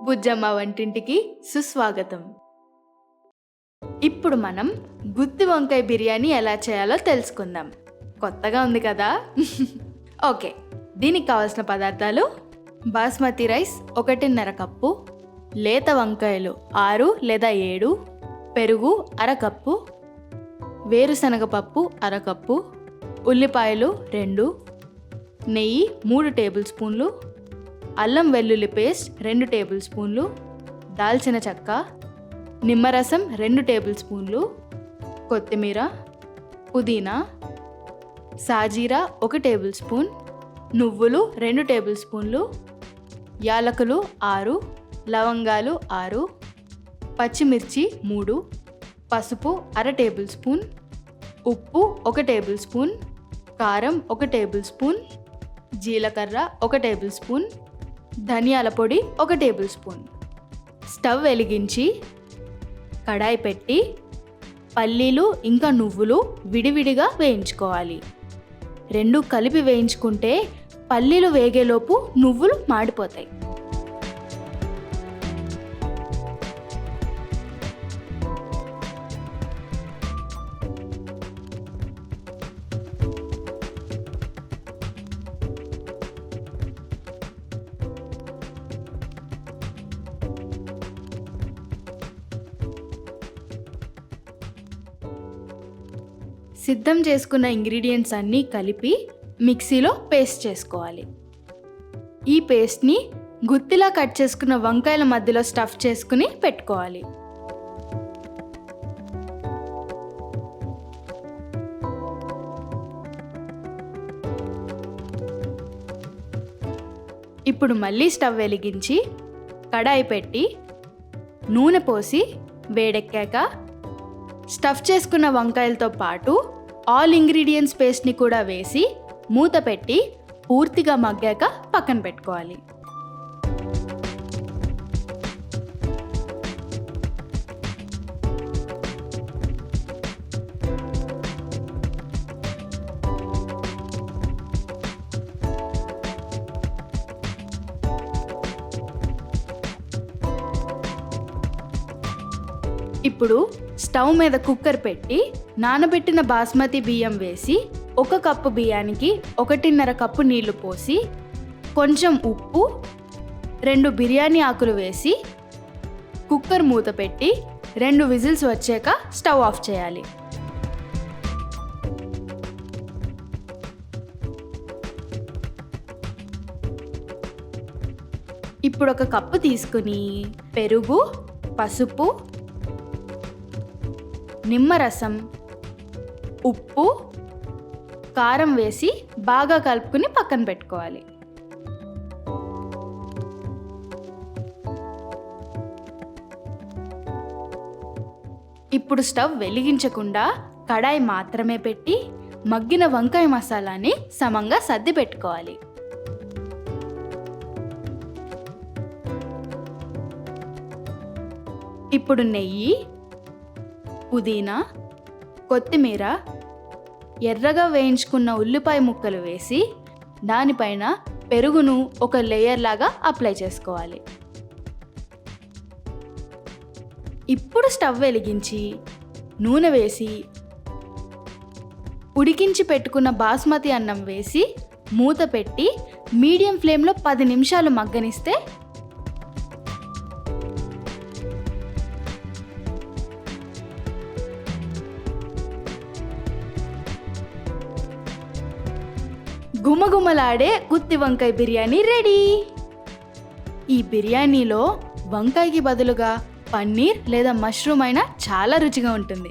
బుజ్జమ్మ వంటింటికి సుస్వాగతం. ఇప్పుడు మనం గుత్తి వంకాయ బిర్యానీ ఎలా చేయాలో తెలుసుకుందాం. కొత్తగా ఉంది కదా? ఓకే, దీనికి కావాల్సిన పదార్థాలు: బాస్మతి రైస్ 1.5 కప్పు, లేత వంకాయలు 6 లేదా 7, పెరుగు 1/2 కప్పు, వేరుశనగ పప్పు 1/2 కప్పు, ఉల్లిపాయలు 2, నెయ్యి 3 టేబుల్ స్పూన్లు, అల్లం వెల్లుల్లి పేస్ట్ 2 టేబుల్ స్పూన్లు, దాల్చిన చెక్క, నిమ్మరసం 2 టేబుల్ స్పూన్లు, కొత్తిమీర, పుదీనా, సాజీరా 1 టేబుల్ స్పూన్, నువ్వులు 2 టేబుల్ స్పూన్లు, యాలకులు 6, లవంగాలు 6, పచ్చిమిర్చి 3, పసుపు 1/2 టేబుల్ స్పూన్, ఉప్పు 1 టేబుల్ స్పూన్, కారం 1 టేబుల్ స్పూన్, జీలకర్ర 1 టేబుల్ స్పూన్, ధనియాల పొడి 1 టేబుల్ స్పూన్. స్టవ్ వెలిగించి కడాయి పెట్టి పల్లీలు ఇంకా నువ్వులు విడివిడిగా వేయించుకోవాలి. 2 కలిపి వేయించుకుంటే పల్లీలు వేగేలోపు నువ్వులు మాడిపోతాయి. సిద్ధం చేసుకున్న ఇంగ్రీడియంట్స్ అన్నీ కలిపి మిక్సీలో పేస్ట్ చేసుకోవాలి. ఈ పేస్ట్ని గుత్తిలా కట్ చేసుకున్న వంకాయల మధ్యలో స్టఫ్ చేసుకుని పెట్టుకోవాలి. ఇప్పుడు మళ్ళీ స్టవ్ వెలిగించి కడాయి పెట్టి నూనె పోసి వేడెక్కాక స్టఫ్ చేసుకున్న వంకాయలతో పాటు ఆల్ ఇంగ్రీడియంట్స్ పేస్ట్ని కూడా వేసి మూత పెట్టి పూర్తిగా మగ్గాక పక్కన పెట్టుకోవాలి. ఇప్పుడు స్టవ్ మీద కుక్కర్ పెట్టి నానబెట్టిన బాస్మతి బియ్యం వేసి 1 కప్పు బియ్యానికి 1.5 కప్పు నీళ్లు పోసి కొంచెం ఉప్పు 2 బిర్యానీ ఆకులు వేసి కుక్కర్ మూత పెట్టి 2 విజిల్స్ వచ్చాక స్టవ్ ఆఫ్ చేయాలి. ఇప్పుడు 1 కప్పు తీసుకుని పెరుగు, పసుపు, నిమ్మరసం, ఉప్పు, కారం వేసి బాగా కలుపుకుని పక్కన పెట్టుకోవాలి. ఇప్పుడు స్టవ్ వెలిగించకుండా కడాయి మాత్రమే పెట్టి మగ్గిన వంకాయ మసాలాని సమంగా సర్ది పెట్టుకోవాలి. ఇప్పుడు నెయ్యి, పుదీనా, కొత్తిమీర, ఎర్రగా వేయించుకున్న ఉల్లిపాయ ముక్కలు వేసి దానిపైన పెరుగును ఒక లేయర్ లాగా అప్లై చేసుకోవాలి. ఇప్పుడు స్టవ్ వెలిగించి నూనె వేసి ఉడికించి పెట్టుకున్న బాస్మతి అన్నం వేసి మూత పెట్టి మీడియం ఫ్లేమ్లో 10 నిమిషాలు మగ్గనిస్తే గుమగుమలాడే గుత్తి వంకాయ బిర్యానీ రెడీ. ఈ బిర్యానీలో వంకాయకి బదులుగా పన్నీర్ లేదా మష్రూమ్ అయినా చాలా రుచిగా ఉంటుంది.